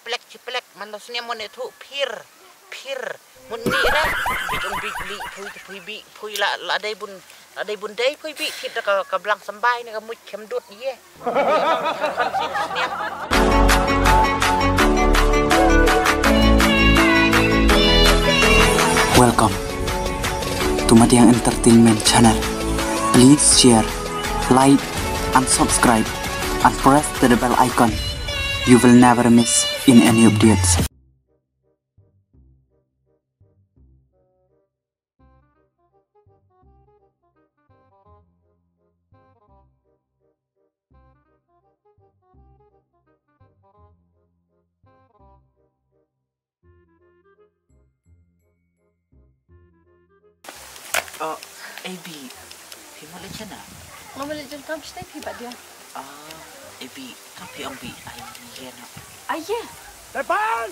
ciplek manusia mau itu pir mun ni dah big pui la ada bun day pui bi kita ke belang sambai ni kamu kemdut ye kan sini Welcome to Madiang Entertainment Channel. Please share, like, and subscribe, and press the bell icon. You will never miss in any updates. Oh, AB, mau lihat na? Mau beli jengkam steak hebat dia. AB, tapi ambil ayah nak. Ayah. Depan!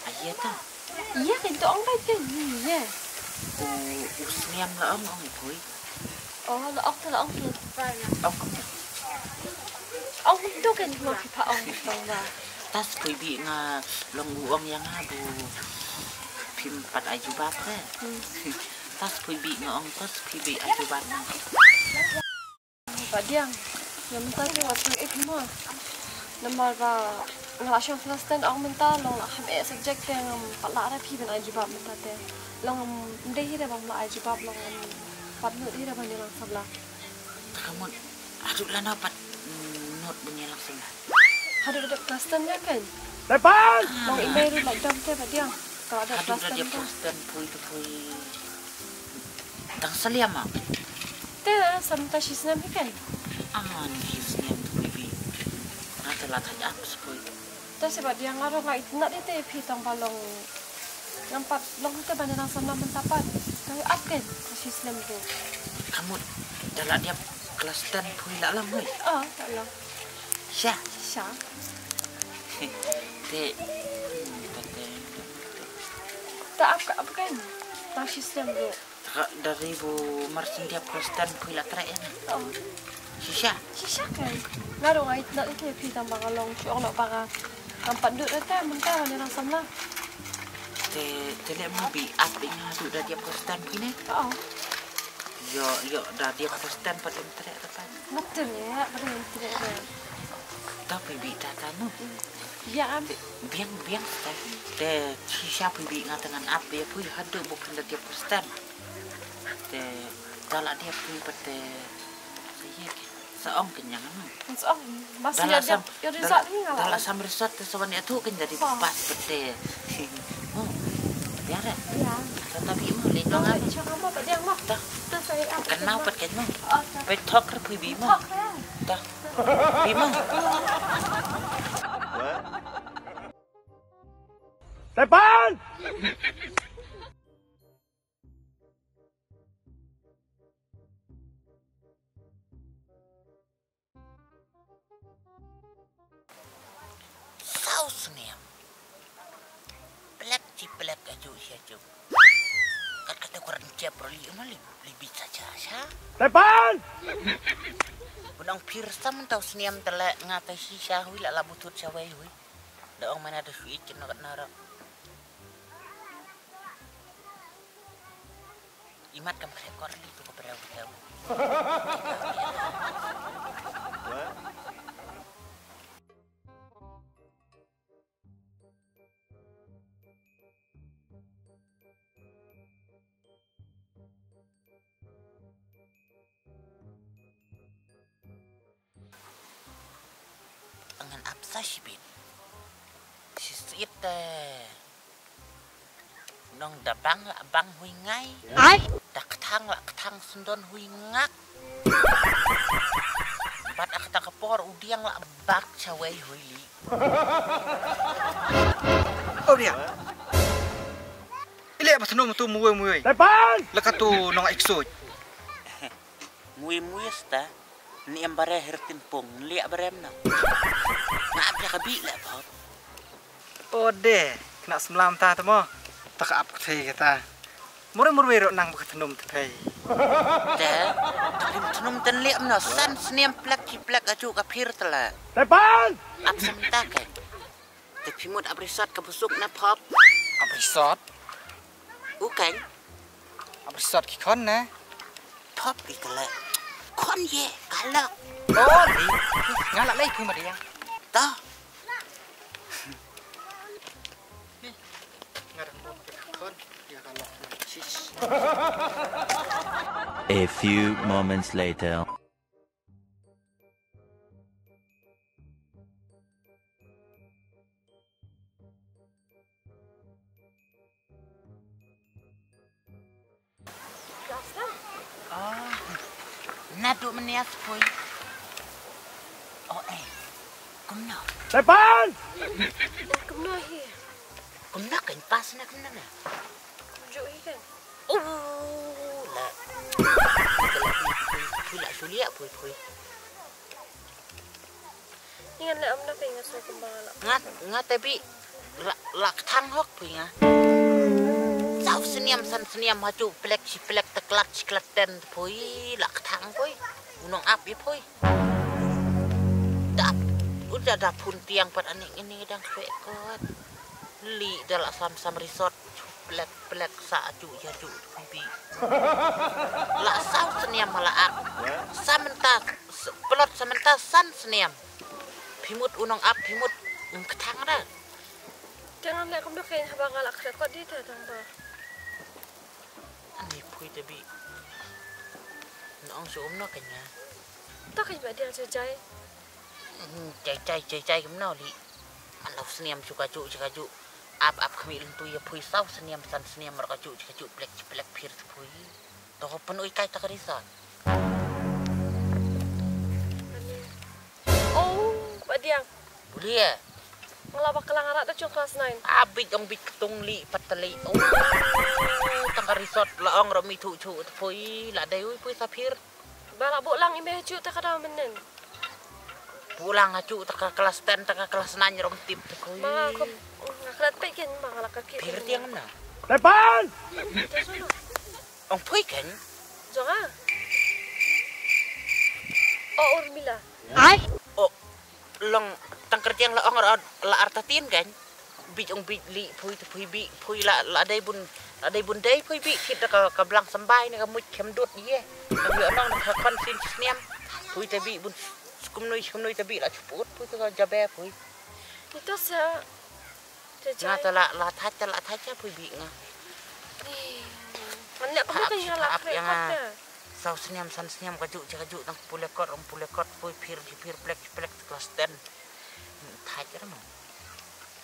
Ayah tak? Iya kan tu orang baik kan? Iya. Usniam lah ang ipoy. Oh, la ok tu la ok tu. Ang Ông tu kan mau pipa ông tong ba. tas pui bi nga long uang yang abu pim pat ajubat eh. Tas pui bi nga ong tas pui bi ajubat na. Ba diang. Yang mental ni waktu ikma. Nama ba ngalasyon Palestine ang mental long lah ham subject yang pala ra pi ben ajibab mental te. Long ndai hira bang la ajibab long patnu hira bang lang sabla. Kamu aduh lah dapat not bunyi langsung. Ada Palestine kan? Depan! Long email like dam te ba diang. Kalau ada Aduh dia Palestine kan. Kristen pui tu pui. Tang saliam ah. Te sampai sisnam kan? Ni hisniam tu pui bi. Na telah tanya apa sepui. Terus sebab dia ngaruh ngai nak dia te pi tong balong nampak long te banyak nang sama mentapat. Kau up kan? Sisnam tu. Kamu dalam dia Kristen pui lah lah mui. Tak lah. Syah. Syah. Te. Tak apa kan? Tak sistem tu. Dari bu Marsin dia Kristen pui lah terai ni. Syah. Syah kan? Ngaruh ngai nak dia pi tong balong cuang nak para nampak duduk dah mentah banyak nang sama. Te lek mau bi api ngadu dah dia Kristen pui ni. Yo dah dia Kristen pada terai depan. Betul ya, betul tidak. Tapi bi tata nu. Ya, biang te siapa bi ngatangan api pui hadu bukan dia Kristen. Te kalau dia pui pada saya seong kenyang nu. seong masih ada yang resort ni ngalah. Dalam sam resort sewan itu kan jadi pas pete. Biar ya. Tetapi mau lindung apa? Cakap apa dia mah? Dah. Saya Kenal pat kan nu. Pe talk ke pui bi mah. Dah. Bi mah. Depan! Saus ni. Pelak aja saja. Kata kurang dia perlu lebih saja. Depan! Bunang pirsam tau seniam telak ngatai sisa hui la butut sawai hui. Daong mana ada suit nak narak. Imat kam rekor li tu keberau. Angan apsa sibit. Sisit nong dabang la bang hui ngai. Dak ketang sendon hui ngak. Bat ketang kepor udiang la bak cawai hui li. Oh dia. Ile apa senum tu muai. Depan! Lekat tu nong eksoj. Mui sta ni ambare hertin pong liak barem na. Ngap dia kabi la bot. Oh deh, kena semalam ta tu mo. Tak ap ke kita. Murah wero nang bukan senum tu pay. Dah, tapi senum ten liak na san seniam plak acu kapir tela. Depan! Ap semta kan. Pimut abrisat kebusuk na pop. Abrisot. Ukan. Abrisot kikon na. Pop ikala. Kon ye kalak. Oh, di. Ngalak lagi pui madiang. Dah. A few moments later. Nadu menias pui. Oh kumna. Depan! Kumna hi. Kumna kan pas na kumna na. Kumjuk hi kan. Lah. Pui lah sulia pui. Ingat lah amna pengen so kembang lah. Ngat tapi lak thang hok pui nga. Sau seniam san seniam haju plek si plek teklak ciklaten pui lak thang pui. Unong api pui. Dap. Udah ada pun tiang pada ini dang kwekot. Li dalam sam resort plek saju jaju pipi. Lah sau seniam malaak. Sementas pelot sementas san seniam. Pimut unong ap pimut ketang dah. Jangan lihat kumna kain habang ngalak rekod di tatang ba. Ani pui tapi. Nong suom no kanya. Tak kain ba dia jajai. Cai kumna li. Anak seniam cukaju. Ap kami lentu ya pui sau seniam san seniam merkaju plek pir pui. Toh penuh ikai tak risat. Oh, badiang. Boleh ya? Ngelabak kelang arak tu kelas 9. Abit ang bit ketong li patali. Oh, tangka resort laong rami tu pui la dai pui sapir. Balak bolang imeh cu tak ada menen. Pulang acu tak kelas 10 tak kelas 9 rong tip pui. Ba aku ngaklat pekin bang ngalak kaki. Pir tiang mana? Depan! Ong pui kan? Jangan. Oh, Urmila. Oh, long tangker tiang laong la artatin kan? Bit ong bit li pui la dai bun dai pui bi kita ka blang sambai na ka mut kem dut ye. Tapi onong ka konsin sniam pui tabi bun skumnoi tabi la ceput pui ka jabe pui. Itu sa Nga jajai. la thacha pui bi nga. Anak kamu kan ngalak rekod dia. Sau sniam kaju tang pulekot pui pir plek kelas 10. Thacha mo.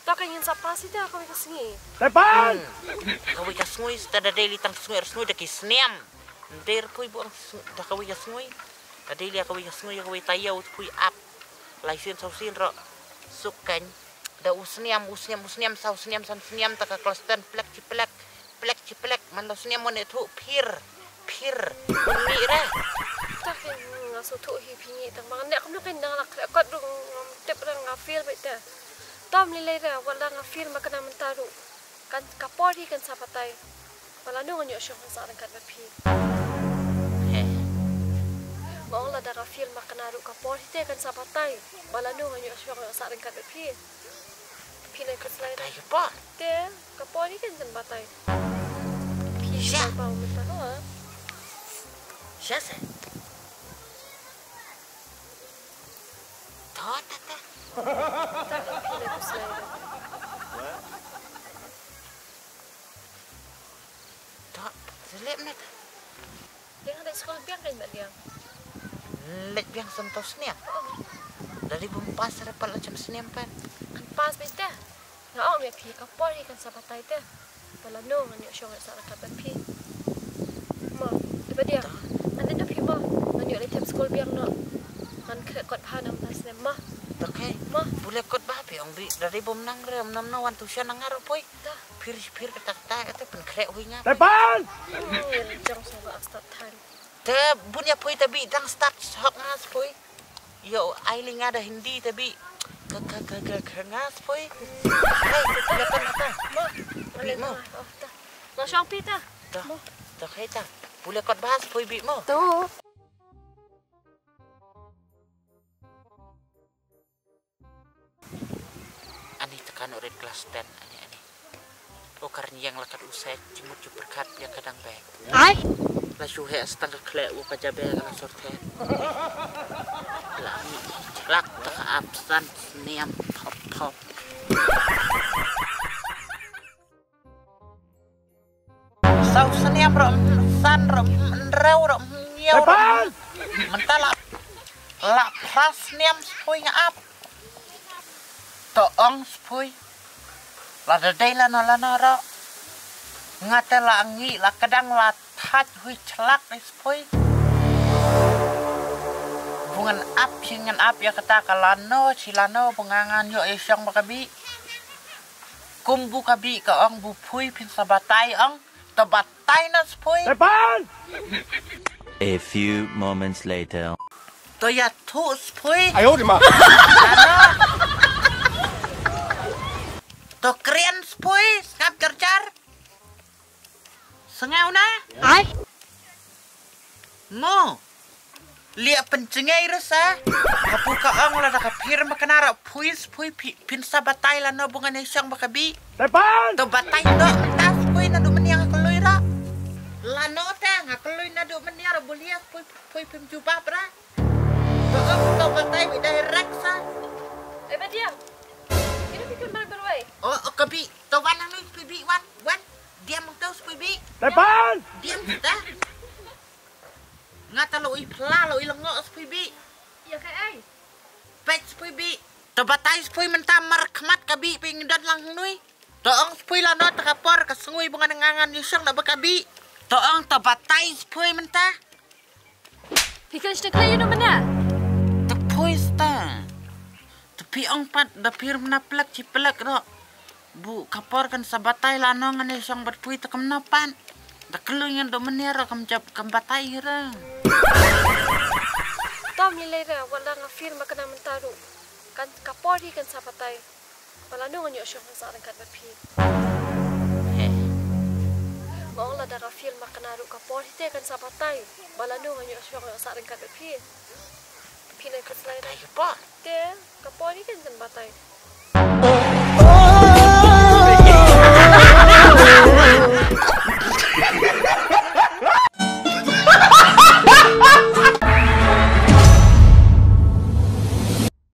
Tak kan yang siapa sih dia aku kesini. Depan! Kawai ka sngui tada daily tang sngui daki sniam. Der pui buang da kawai ka sngui. Da daily kawai ka sngui kawai tayau pui up. Laisen sau sin ro sukan. Da usniam sau sniam san sniam taka kelas 10 plek man lo sniam mon itu pir. Umi re. Tak kan ngaso tu hi pingi tang bang anak kamu kan ngalak rekod dong tip orang ngafil baik dah. Tom nilai dah wala ngafil makan mentaru. Kan kapori kan sapatai. Wala nung anyo syong sa angkat bapi. Mau lah dah ngafil makan naru kapori teh kan sapatai. Wala nung anyo syong sa angkat bapi. Pinai ke selai dah. Tay pa. Teh kapori kan kan batai. Siya. Pisah bau mentaru ah. Siya sa. Tata. Tak kan pinai ke selai dah. Selip na. Yang ada sekolah biang kan mbak dia. Let biang sentos niam. Dari bumpas repal macam seniam pan. Kan pas baik dah. Ngau me pi kapori kan sapatai teh. Wala nung anyo syong sa angkat bapi. Ma, tiba dia. Anda dah pi ma. Anyo le tip sekolah biang no. Kan kot panam tas ne ma. Okay. Ma, Boleh kot bahapi ang dari bom nang rem nam nawan tu siya nangaro poy. dah. Pir kata kata pen krek hui nga. Depan! Jang sa start time. Te bunya poy tabi dang start hok ngas poy. Yo ailing ada hindi tabi ngas poy. Hey, lepas apa? Ma, Bi mo. Oh, dah. Nga syong pi dah. Tak kaya tak. Boleh kot bahas poy bi mo. Tu. Ani kan udah kelas 10 ani. Okar yang lakat usai cimut berkat yang kadang baik. La syuhe setengah klek uka jabe kana sorten. La celak tak absan niam pop. Sau seniam rom san rom rew rom nyew. Mentala la pras niam spui ngap. Toong spui. La dadai la no ro. Ngate la ngi la kadang la thaj hui celak ni spui. Bungan ap singan ap ya kata kalano silano pengangan yo isyong bakabi. Kumbu kabi ka ong bu pui pin sabatai ong tabatai na spui. A few moments later. To ya tu spui. 哎呦我的妈！ To keren spui skap kerjar. Sengau na? Mo. Lihat pencengai rasa. Apu ka ang la nakapir makanara puis pin sabatai la no bungan isyong bakabi. To batay do tas pui na do maniang kaloira. La no ta ngakaloy na do maniara bulias pui pim jubah bra. To batay bidai raksa. Badiang. Ini bikin mal berway. Oh kabi to wanang nu pibi wan diam mengtau pibi. Diam ta. Ngata lo ipla lo ilango pibi. Ya kai ai. Pet pibi. To batay pui menta markmat kabi pingdan lang nui. Toong pui la no takapor kasungui bunga ngangan yusang na bakabi. Toong to batay pui menta. Hikan stek layu no mana? To pui sta. Tapi ong pat dapir menaplak cipelak ro. Bu kapor kan sabatay la no ngan yusang bat pui takam napan. Dakelungan do menera kam jab kam batay ra. Tom nilai ra wala nga firma kana mentaru. Kan kapori kan sabatay. Wala no nganyo syong sa ran kan bapi. Maong la dara firma kana ru kapori te kan sabatay. Wala no nganyo syong sa ran kan bapi. Pinay ka slay ra. Ayo pa. Te kapori kan batay.